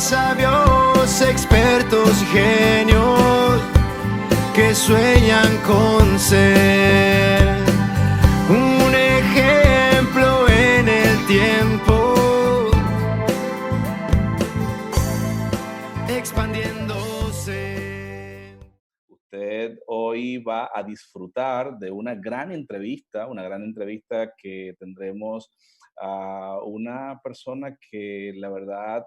sabios, expertos y genios que sueñan con ser un ejemplo en el tiempo, expandiéndose. Usted hoy va a disfrutar de una gran entrevista que tendremos a una persona que la verdad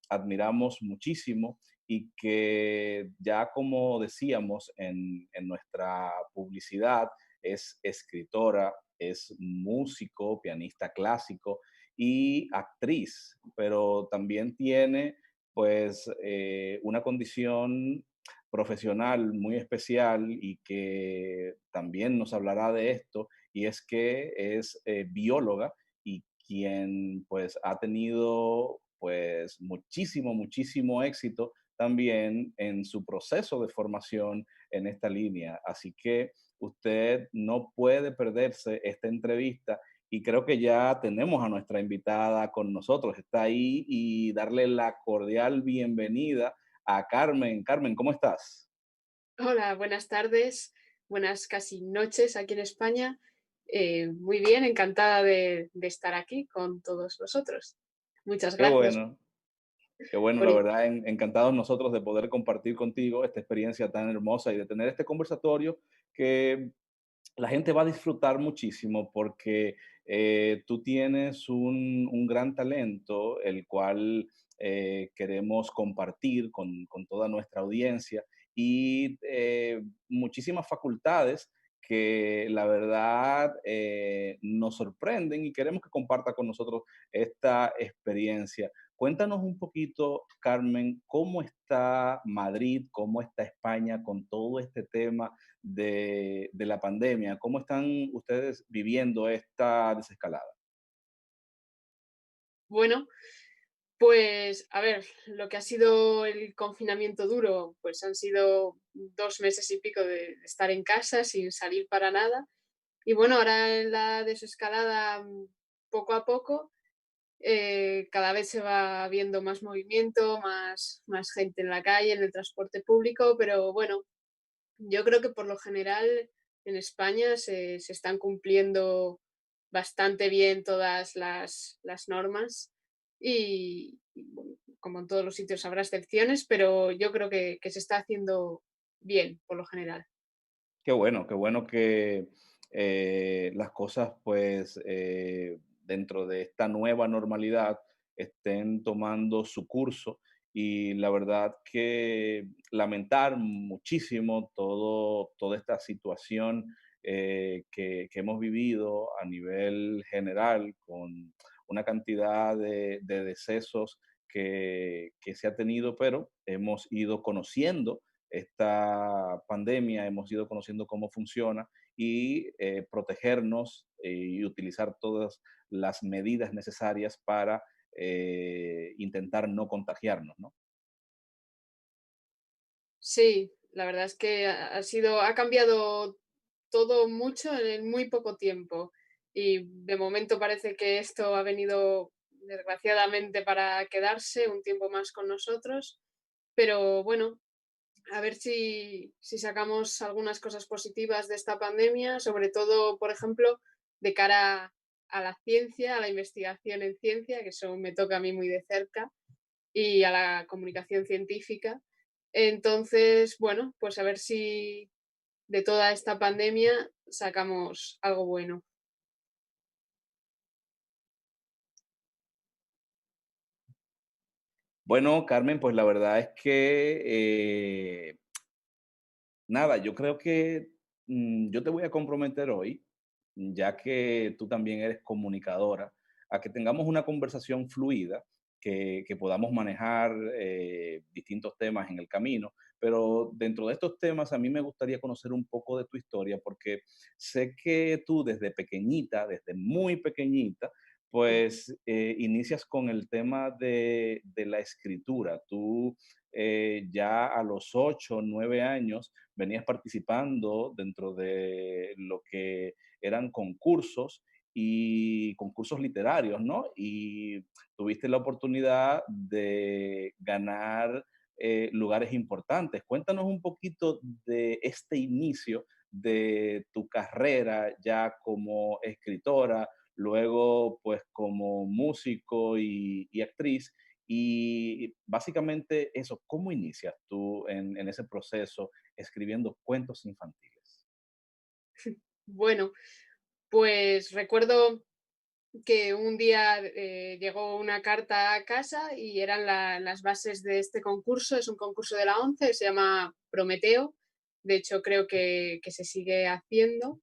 admiramos muchísimo y que ya como decíamos en nuestra publicidad, es escritora, es músico, pianista clásico y actriz, pero también tiene pues una condición profesional muy especial y que también nos hablará de esto, y es que es bióloga y quien pues ha tenido pues muchísimo éxito también en su proceso de formación en esta línea. Así que usted no puede perderse esta entrevista y creo que ya tenemos a nuestra invitada con nosotros. Está ahí y darle la cordial bienvenida a Carmen. Carmen, ¿cómo estás? Hola, buenas tardes, buenas casi noches aquí en España. Muy bien, encantada de estar aquí con todos vosotros. Muchas Qué gracias bueno, qué bueno, por la in- verdad, encantados nosotros de poder compartir contigo esta experiencia tan hermosa y de tener este conversatorio que la gente va a disfrutar muchísimo porque tú tienes un gran talento, el cual queremos compartir con toda nuestra audiencia y muchísimas facultades que la verdad nos sorprenden y queremos que comparta con nosotros esta experiencia. Cuéntanos un poquito, Carmen, cómo está Madrid, cómo está España con todo este tema de la pandemia. ¿Cómo están ustedes viviendo esta desescalada? Bueno, pues a ver, lo que ha sido el confinamiento duro, pues han sido 2 meses y pico de estar en casa sin salir para nada. Y bueno, ahora en la desescalada, poco a poco, cada vez se va viendo más movimiento, más gente en la calle, en el transporte público, pero bueno, yo creo que por lo general en España se están cumpliendo bastante bien todas las normas y, bueno, como en todos los sitios habrá excepciones, pero yo creo que se está haciendo bien por lo general. Qué bueno que las cosas, pues, dentro de esta nueva normalidad estén tomando su curso y la verdad que lamentar muchísimo toda esta situación que hemos vivido a nivel general con una cantidad de decesos que se ha tenido, pero hemos ido conociendo esta pandemia, hemos ido conociendo cómo funciona y protegernos y utilizar todas las medidas necesarias para intentar no contagiarnos, ¿no? Sí, la verdad es que ha cambiado todo mucho en muy poco tiempo y de momento parece que esto ha venido desgraciadamente para quedarse un tiempo más con nosotros, pero bueno, a ver si sacamos algunas cosas positivas de esta pandemia, sobre todo, por ejemplo, de cara a la ciencia, a la investigación en ciencia, que eso me toca a mí muy de cerca, y a la comunicación científica. Entonces, bueno, pues a ver si de toda esta pandemia sacamos algo bueno. Bueno, Carmen, pues la verdad es que nada, yo creo que yo te voy a comprometer hoy, ya que tú también eres comunicadora, a que tengamos una conversación fluida, que podamos manejar distintos temas en el camino, pero dentro de estos temas a mí me gustaría conocer un poco de tu historia, porque sé que tú desde pequeñita, desde muy pequeñita, pues inicias con el tema de la escritura. Tú ya a los 8, 9 años venías participando dentro de lo que eran concursos y concursos literarios, ¿no? Y tuviste la oportunidad de ganar lugares importantes. Cuéntanos un poquito de este inicio de tu carrera ya como escritora, luego pues como músico y actriz. Y básicamente eso, ¿cómo inicias tú en ese proceso escribiendo cuentos infantiles? Bueno, pues recuerdo que un día llegó una carta a casa y eran las bases de este concurso. Es un concurso de la ONCE, se llama Prometeo. De hecho, creo que se sigue haciendo.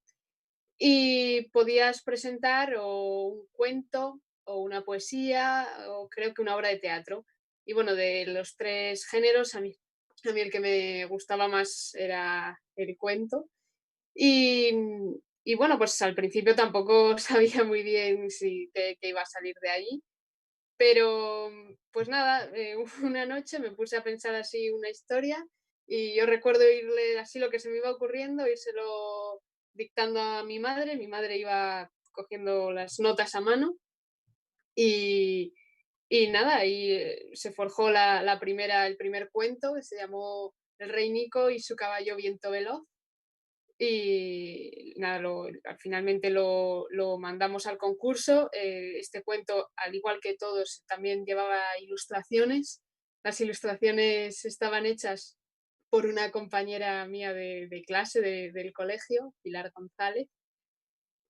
Y podías presentar o un cuento o una poesía o creo que una obra de teatro. Y bueno, de los tres géneros, a mí el que me gustaba más era el cuento. Y, y bueno, pues al principio tampoco sabía muy bien si qué iba a salir de allí, pero pues nada, una noche me puse a pensar así una historia y yo recuerdo irle así lo que se me iba ocurriendo, írselo dictando a mi madre iba cogiendo las notas a mano y, y nada, y se forjó el primer cuento que se llamó El Rey Nico y su caballo Viento Veloz y nada, finalmente lo mandamos al concurso. Este cuento, al igual que todos, también llevaba ilustraciones. Las ilustraciones estaban hechas por una compañera mía de clase del colegio, Pilar González,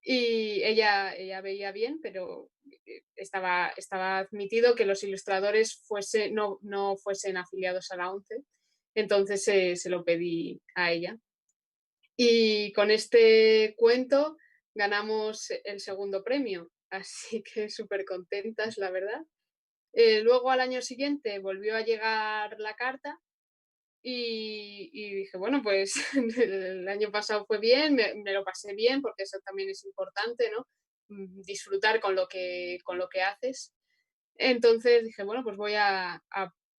y ella veía bien, pero estaba admitido que los ilustradores no fuesen afiliados a la ONCE, entonces se lo pedí a ella. Y con este cuento ganamos el segundo premio, así que súper contentas, la verdad. Luego al año siguiente volvió a llegar la carta y dije, bueno, pues el año pasado fue bien, me lo pasé bien, porque eso también es importante, ¿no? Disfrutar con lo que haces. Entonces dije, bueno, pues voy a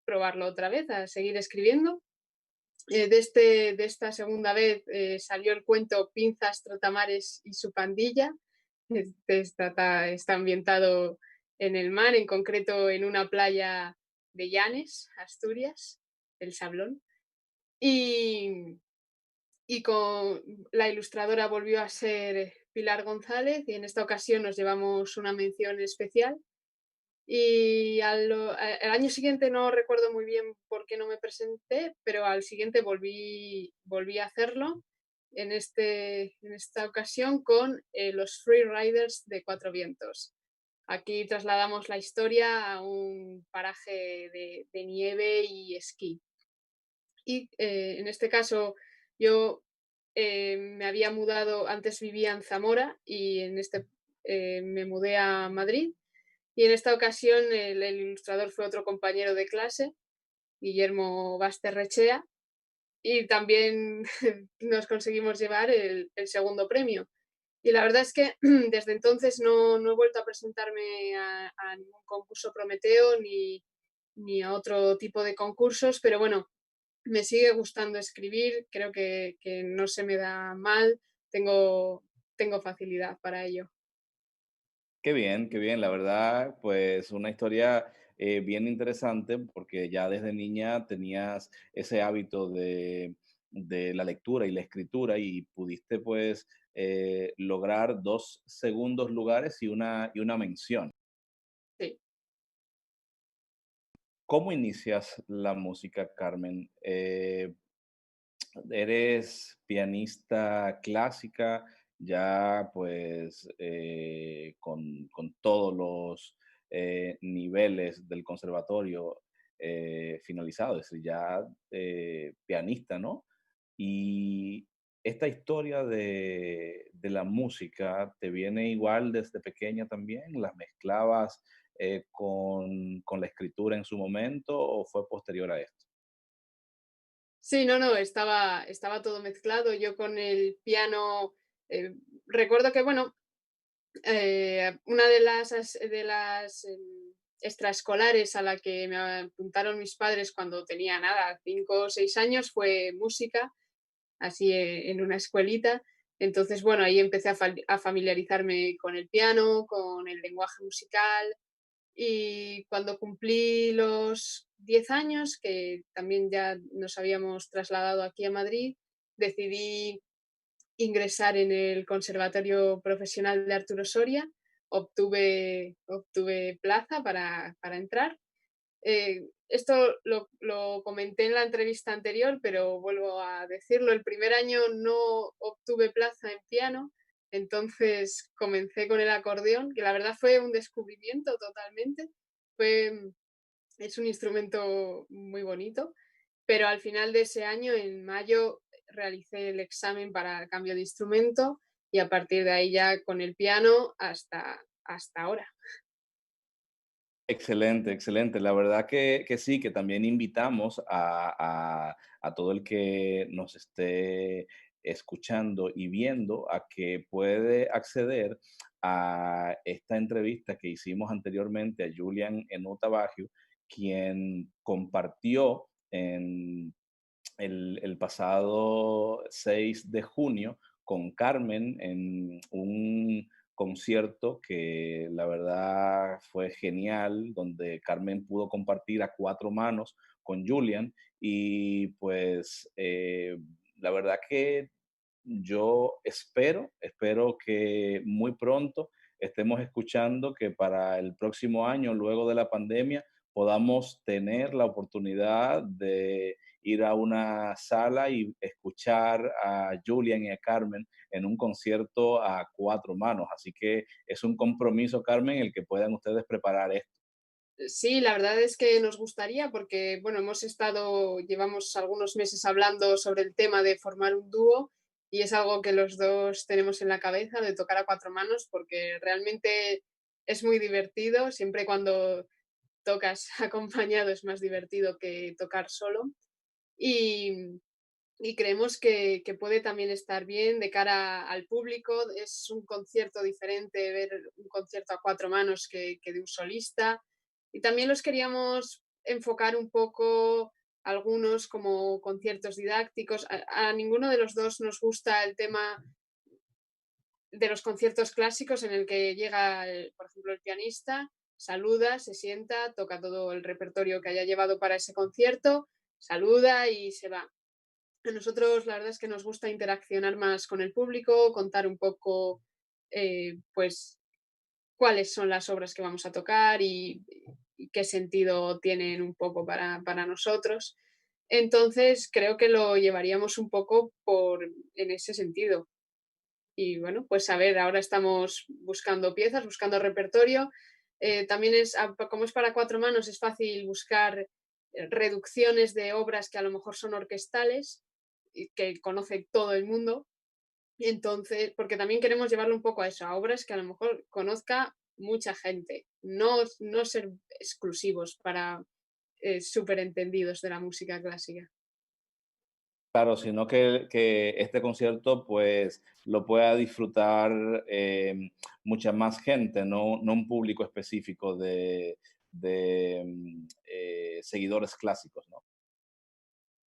probarlo otra vez, a seguir escribiendo de esta segunda vez salió el cuento Pinzas, Trotamares y su pandilla. Está ambientado en el mar, en concreto en una playa de Llanes, Asturias, el Sablón. Y, y con la ilustradora volvió a ser Pilar González y en esta ocasión nos llevamos una mención especial y al año siguiente no recuerdo muy bien por qué no me presenté, pero al siguiente volví a hacerlo, en esta ocasión con los Free Riders de Cuatro Vientos. Aquí trasladamos la historia a un paraje de nieve y esquí. Y en este caso yo me había mudado, antes vivía en Zamora y me mudé a Madrid y en esta ocasión el ilustrador fue otro compañero de clase, Guillermo Basterrechea, y también nos conseguimos llevar el segundo premio. Y la verdad es que desde entonces no he vuelto a presentarme a ningún concurso Prometeo ni a otro tipo de concursos, pero bueno, me sigue gustando escribir, creo que no se me da mal, tengo facilidad para ello. Qué bien, la verdad, pues una historia bien interesante porque ya desde niña tenías ese hábito de la lectura y la escritura y pudiste pues lograr dos segundos lugares y una mención. Sí. ¿Cómo inicias la música, Carmen? ¿Eres pianista clásica, ya pues con todos los niveles del conservatorio finalizados, es decir, ya pianista, ¿no? Y esta historia de la música te viene igual desde pequeña también, ¿las mezclabas con la escritura en su momento o fue posterior a esto? Sí, no, estaba todo mezclado. Yo con el piano, recuerdo que, bueno, una de las extraescolares a la que me apuntaron mis padres cuando tenía nada, 5 o 6 años, fue música, así en una escuelita. Entonces, bueno, ahí empecé a familiarizarme con el piano, con el lenguaje musical y cuando cumplí los 10 años, que también ya nos habíamos trasladado aquí a Madrid, decidí ingresar en el Conservatorio Profesional de Arturo Soria, obtuve plaza para entrar. Esto lo comenté en la entrevista anterior, pero vuelvo a decirlo, el primer año no obtuve plaza en piano, entonces comencé con el acordeón, que la verdad fue un descubrimiento totalmente. Fue, es un instrumento muy bonito, pero al final de ese año, en mayo, realicé el examen para el cambio de instrumento y a partir de ahí ya con el piano hasta ahora. Excelente, excelente. La verdad que sí, que también invitamos a todo el que nos esté escuchando y viendo a que puede acceder a esta entrevista que hicimos anteriormente a Julian Enotabagio, quien compartió en el pasado 6 de junio con Carmen en un concierto que la verdad fue genial, donde Carmen pudo compartir a cuatro manos con Julian y pues la verdad que yo espero que muy pronto estemos escuchando que para el próximo año, luego de la pandemia, podamos tener la oportunidad de ir a una sala y escuchar a Julian y a Carmen en un concierto a cuatro manos. Así que es un compromiso, Carmen, el que puedan ustedes preparar esto. Sí, la verdad es que nos gustaría porque, bueno, llevamos algunos meses hablando sobre el tema de formar un dúo y es algo que los dos tenemos en la cabeza de tocar a cuatro manos porque realmente es muy divertido, siempre cuando tocas acompañado es más divertido que tocar solo y, y creemos que puede también estar bien de cara al público, es un concierto diferente ver un concierto a cuatro manos que de un solista y también los queríamos enfocar un poco algunos como conciertos didácticos. A ninguno de los dos nos gusta el tema de los conciertos clásicos en el que llega, por ejemplo, el pianista, saluda, se sienta, toca todo el repertorio que haya llevado para ese concierto, saluda y se va. A nosotros la verdad es que nos gusta interaccionar más con el público, contar un poco, pues, cuáles son las obras que vamos a tocar y qué sentido tienen un poco para nosotros. Entonces, creo que lo llevaríamos un poco en ese sentido. Y bueno, pues a ver, ahora estamos buscando piezas, buscando repertorio. También como es para cuatro manos, es fácil buscar reducciones de obras que a lo mejor son orquestales y que conoce todo el mundo. Entonces, porque también queremos llevarlo un poco a eso, a obras que a lo mejor conozca mucha gente, no ser exclusivos para súper entendidos de la música clásica. Claro, sino que este concierto pues lo pueda disfrutar mucha más gente, no un público específico de seguidores clásicos, ¿no?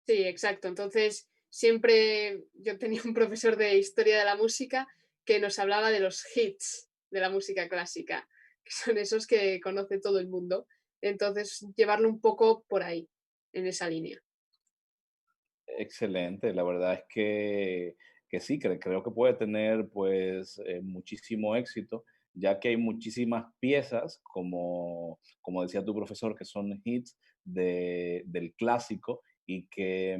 Sí, exacto. Entonces, siempre yo tenía un profesor de historia de la música que nos hablaba de los hits de la música clásica, que son esos que conoce todo el mundo. Entonces, llevarlo un poco por ahí, en esa línea. Excelente, la verdad es que sí, creo que puede tener pues muchísimo éxito, ya que hay muchísimas piezas, como decía tu profesor, que son hits del clásico y que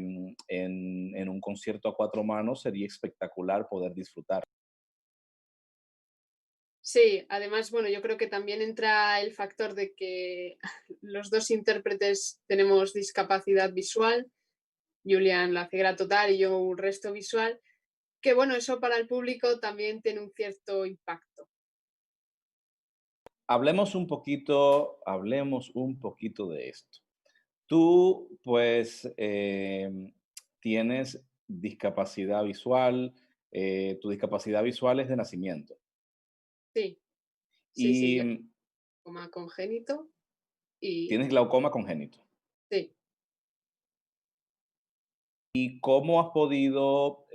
en un concierto a cuatro manos sería espectacular poder disfrutar. Sí, además, bueno, yo creo que también entra el factor de que los dos intérpretes tenemos discapacidad visual, Julian la ceguera total y yo un resto visual, que bueno, eso para el público también tiene un cierto impacto. Hablemos un poquito de esto. Tú, pues, tienes discapacidad visual, tu discapacidad visual es de nacimiento. Sí, sí, sí, Y yo coma congénito y tienes glaucoma congénito. sí. ¿Y cómo has podido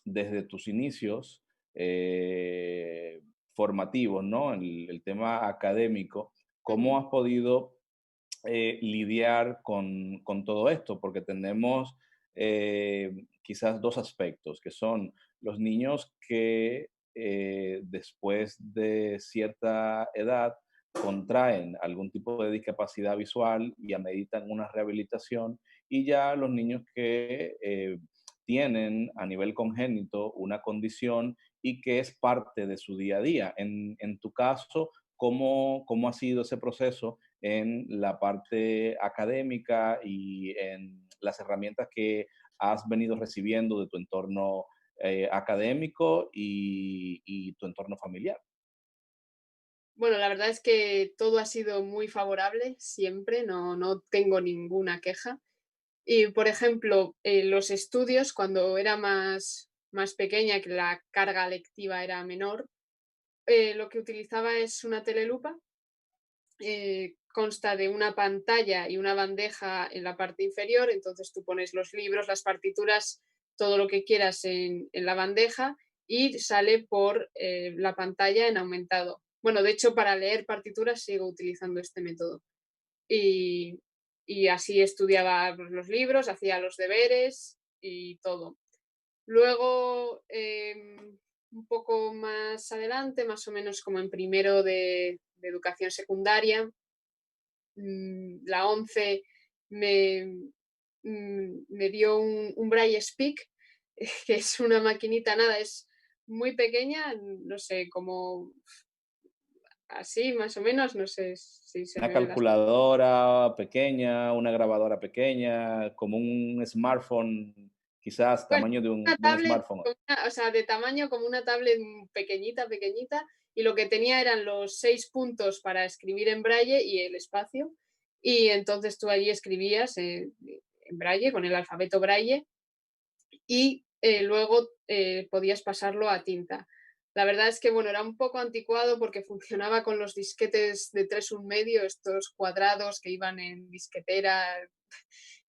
desde tus inicios formativos, ¿no? El tema académico, ¿cómo Ujú. has podido lidiar con todo esto? Porque tenemos quizás dos aspectos, que son los niños que después de cierta edad contraen algún tipo de discapacidad visual y ameritan una rehabilitación, y ya los niños que tienen a nivel congénito una condición y que es parte de su día a día. En tu caso, ¿cómo ha sido ese proceso en la parte académica y en las herramientas que has venido recibiendo de tu entorno académico y tu entorno familiar? Bueno, la verdad es que todo ha sido muy favorable siempre, no tengo ninguna queja. Y, por ejemplo, los estudios, cuando era más pequeña, que la carga lectiva era menor, lo que utilizaba es una telelupa. Consta de una pantalla y una bandeja en la parte inferior, entonces tú pones los libros, las partituras, todo lo que quieras en la bandeja y sale por la pantalla en aumentado. Bueno, de hecho, para leer partituras sigo utilizando este método. Y, y así estudiaba pues, los libros, hacía los deberes y todo. Luego, un poco más adelante, más o menos como en primero de educación secundaria, la 11 me, me dio un Braille Speak, que es una maquinita, nada, es muy pequeña, no sé, como así más o menos, no sé si se Una me ven las... calculadora pequeña, una grabadora pequeña, como un smartphone, quizás Bueno, tamaño una de un tablet, smartphone. o sea, de tamaño como una tablet pequeñita, pequeñita, y lo que tenía eran los 6 puntos para escribir en braille y el espacio, y entonces tú allí escribías en braille, con el alfabeto braille, y luego podías pasarlo a tinta. La verdad es que, bueno, era un poco anticuado porque funcionaba con los disquetes de 3,1 estos cuadrados que iban en disquetera,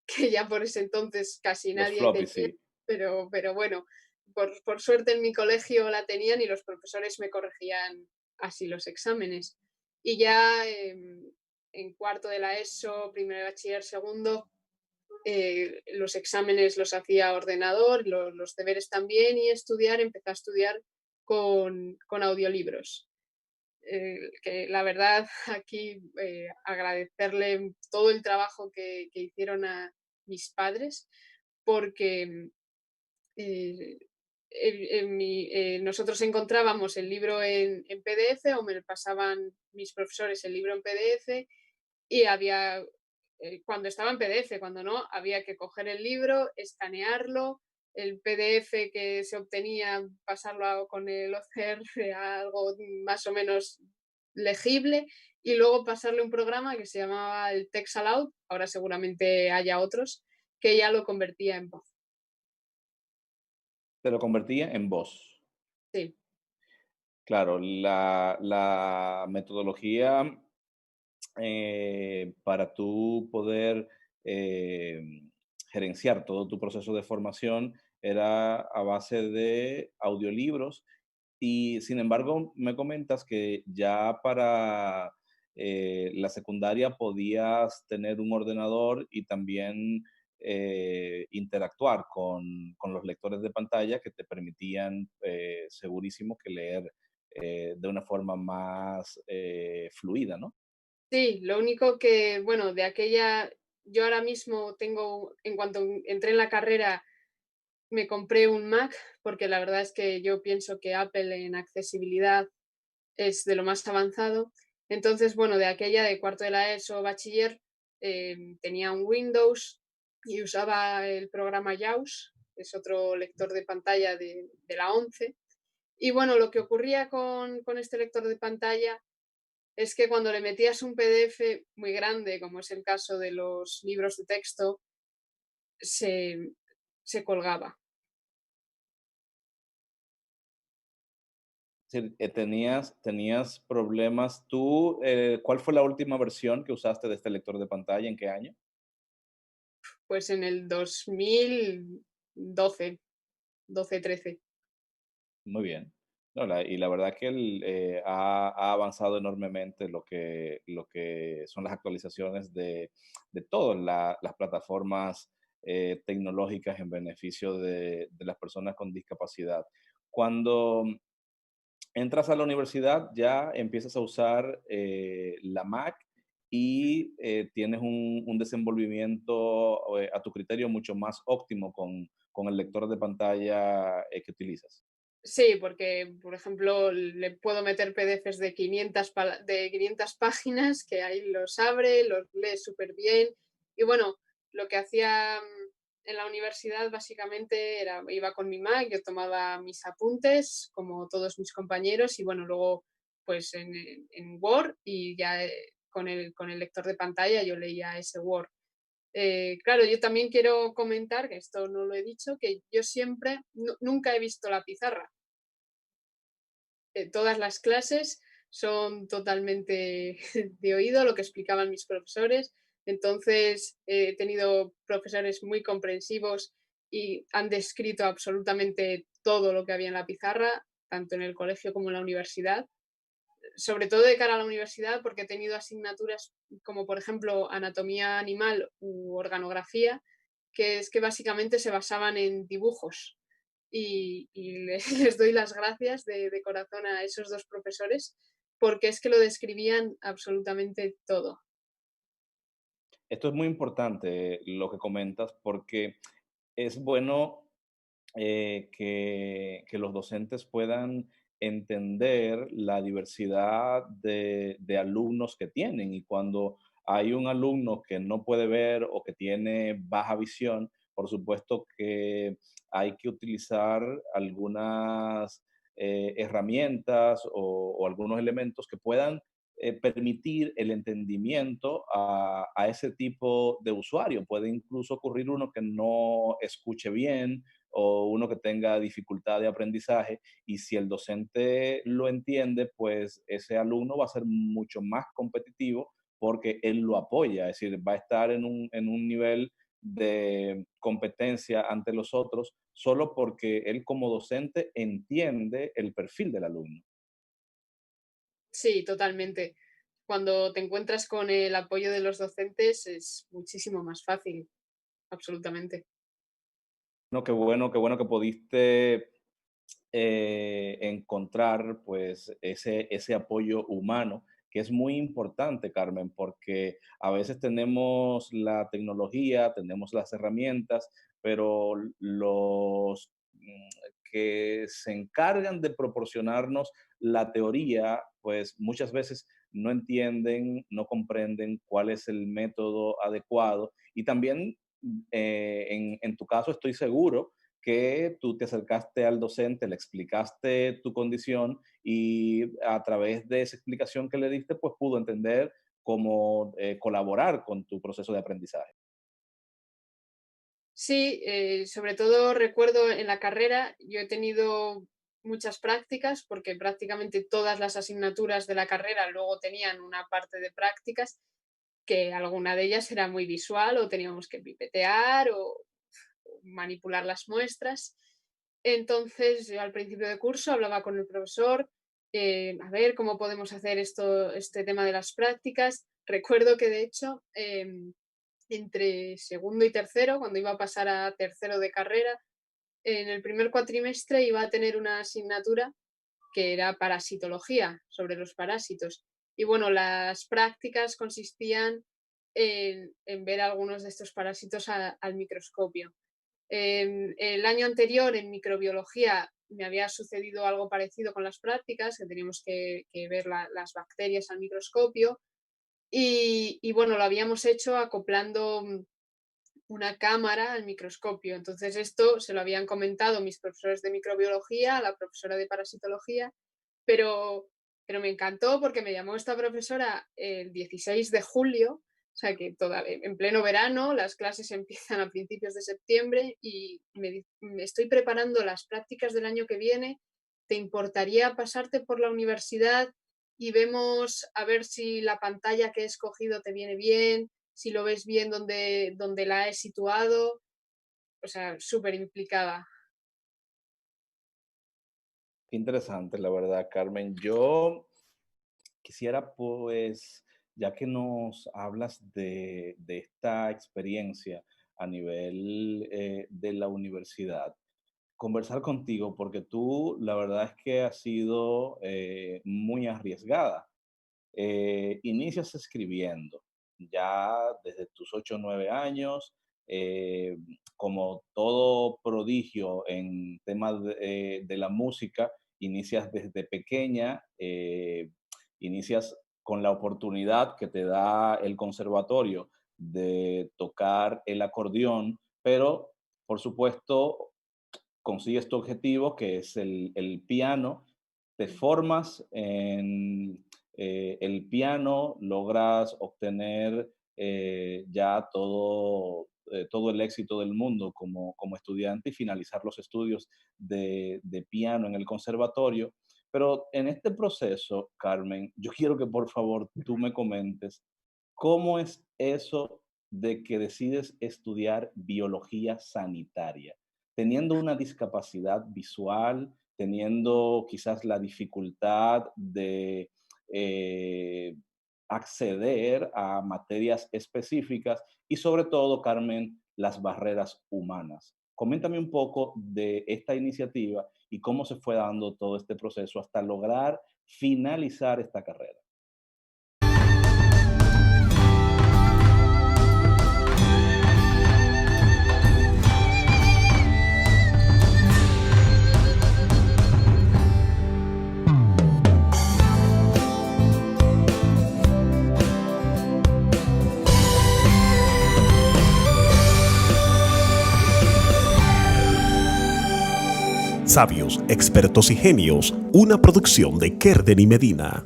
que ya por ese entonces casi Los nadie floppy, tenía, sí. pero bueno, por suerte en mi colegio la tenían y los profesores me corregían así los exámenes. Y ya en cuarto de la ESO, primero de bachiller, segundo, los exámenes los hacía a ordenador, los deberes también, y empecé a estudiar con audiolibros. Que la verdad aquí agradecerle todo el trabajo que hicieron a mis padres, porque eh, nosotros encontrábamos el libro en PDF o me lo pasaban mis profesores el libro en PDF y había, cuando estaba en PDF, cuando no, había que coger el libro, escanearlo, el PDF que se obtenía, pasarlo con el OCR a algo más o menos legible y luego pasarle un programa que se llamaba el Text Aloud, ahora seguramente haya otros, que ya lo convertía en voz. Te lo convertía en voz. Sí, Claro, la metodología para tú poder eh, gerenciar todo tu proceso de formación era a base de audiolibros y sin embargo me comentas que ya para la secundaria podías tener un ordenador y también interactuar con los lectores de pantalla que te permitían segurísimo que leer de una forma más fluida, ¿no? sí, lo único que, bueno, de aquella, yo ahora mismo tengo, en cuanto entré en la carrera, me compré un Mac, porque la verdad es que yo pienso que Apple en accesibilidad es de lo más avanzado. Entonces, bueno, de aquella de cuarto de la ESO, bachiller, tenía un Windows y usaba el programa JAWS, que es otro lector de pantalla de la 11. Y bueno, lo que ocurría con este lector de pantalla es que cuando le metías un PDF muy grande, como es el caso de los libros de texto, se, se colgaba. Sí, tenías problemas. ¿Tú, cuál fue la última versión que usaste de este lector de pantalla? ¿En qué año? Pues en el 2012, 12, 13. Muy bien. No, y la verdad que ha avanzado enormemente lo que son las actualizaciones de todas las plataformas tecnológicas en beneficio de las personas con discapacidad. Cuando entras a la universidad, ya empiezas a usar la Mac y tienes un desenvolvimiento a tu criterio mucho más óptimo con el lector de pantalla que utilizas. Sí, porque, por ejemplo, le puedo meter PDFs de 500 páginas que ahí los abre, los lee súper bien. Y bueno, lo que hacía en la universidad básicamente era, iba con mi Mac, yo tomaba mis apuntes, como todos mis compañeros, y bueno, luego pues en Word y ya con el lector de pantalla yo leía ese Word. Claro, yo también quiero comentar, que esto no lo he dicho, que yo siempre, nunca he visto la pizarra. Todas las clases son totalmente de oído, lo que explicaban mis profesores. Entonces, he tenido profesores muy comprensivos y han descrito absolutamente todo lo que había en la pizarra, tanto en el colegio como en la universidad. Sobre todo de cara a la universidad, porque he tenido asignaturas como, por ejemplo, anatomía animal u organografía, que es que básicamente se basaban en dibujos y les doy las gracias de corazón a esos dos profesores, porque es que lo describían absolutamente todo. Esto es muy importante lo que comentas porque es bueno que los docentes puedan entender la diversidad de alumnos que tienen y cuando hay un alumno que no puede ver o que tiene baja visión, por supuesto que hay que utilizar algunas herramientas o algunos elementos que puedan permitir el entendimiento a ese tipo de usuario. Puede incluso ocurrir uno que no escuche bien o uno que tenga dificultad de aprendizaje y si el docente lo entiende, pues ese alumno va a ser mucho más competitivo porque él lo apoya, es decir, va a estar en un nivel de competencia ante los otros solo porque él como docente entiende el perfil del alumno. Sí, totalmente. Cuando te encuentras con el apoyo de los docentes es muchísimo más fácil, absolutamente. No, qué bueno que pudiste encontrar pues ese apoyo humano, que es muy importante, Carmen, porque a veces tenemos la tecnología, tenemos las herramientas, pero los que se encargan de proporcionarnos la teoría, pues muchas veces no entienden, no comprenden cuál es el método adecuado y también en tu caso estoy seguro que tú te acercaste al docente, le explicaste tu condición y a través de esa explicación que le diste, pues pudo entender cómo colaborar con tu proceso de aprendizaje. Sí, sobre todo recuerdo en la carrera, yo he tenido muchas prácticas porque prácticamente todas las asignaturas de la carrera luego tenían una parte de prácticas, que alguna de ellas era muy visual o teníamos que pipetear o manipular las muestras. Entonces, yo al principio de curso hablaba con el profesor, a ver cómo podemos hacer este tema de las prácticas. Recuerdo que de hecho, entre segundo y tercero, cuando iba a pasar a tercero de carrera, en el primer cuatrimestre iba a tener una asignatura que era parasitología, sobre los parásitos. Y bueno, las prácticas consistían en ver algunos de estos parásitos al microscopio. El año anterior, en microbiología, me había sucedido algo parecido con las prácticas, que teníamos que ver las bacterias al microscopio. Y bueno, lo habíamos hecho acoplando una cámara al microscopio. Entonces, esto se lo habían comentado mis profesores de microbiología, a la profesora de parasitología, pero, pero me encantó porque me llamó esta profesora el 16 de julio, o sea que en pleno verano, las clases empiezan a principios de septiembre y me estoy preparando las prácticas del año que viene. ¿Te importaría pasarte por la universidad y vemos a ver si la pantalla que he escogido te viene bien, si lo ves bien donde la he situado? O sea, súper implicada. Qué interesante, la verdad, Carmen. Yo quisiera, pues, ya que nos hablas de esta experiencia a nivel de la universidad, conversar contigo porque tú, la verdad es que has sido muy arriesgada. Inicias escribiendo ya desde tus 8 o 9 años, eh, como todo prodigio en temas de la música, inicias desde pequeña, inicias con la oportunidad que te da el conservatorio de tocar el acordeón, pero por supuesto consigues tu objetivo, que es el piano, te formas en el piano, logras obtener ya todo el éxito del mundo como estudiante y finalizar los estudios de piano en el conservatorio. Pero en este proceso, Carmen, yo quiero que por favor tú me comentes cómo es eso de que decides estudiar biología sanitaria teniendo una discapacidad visual, teniendo quizás la dificultad de eh, acceder a materias específicas y sobre todo, Carmen, las barreras humanas. Coméntame un poco de esta iniciativa y cómo se fue dando todo este proceso hasta lograr finalizar esta carrera. Sabios, expertos y genios, una producción de Kerden y Medina.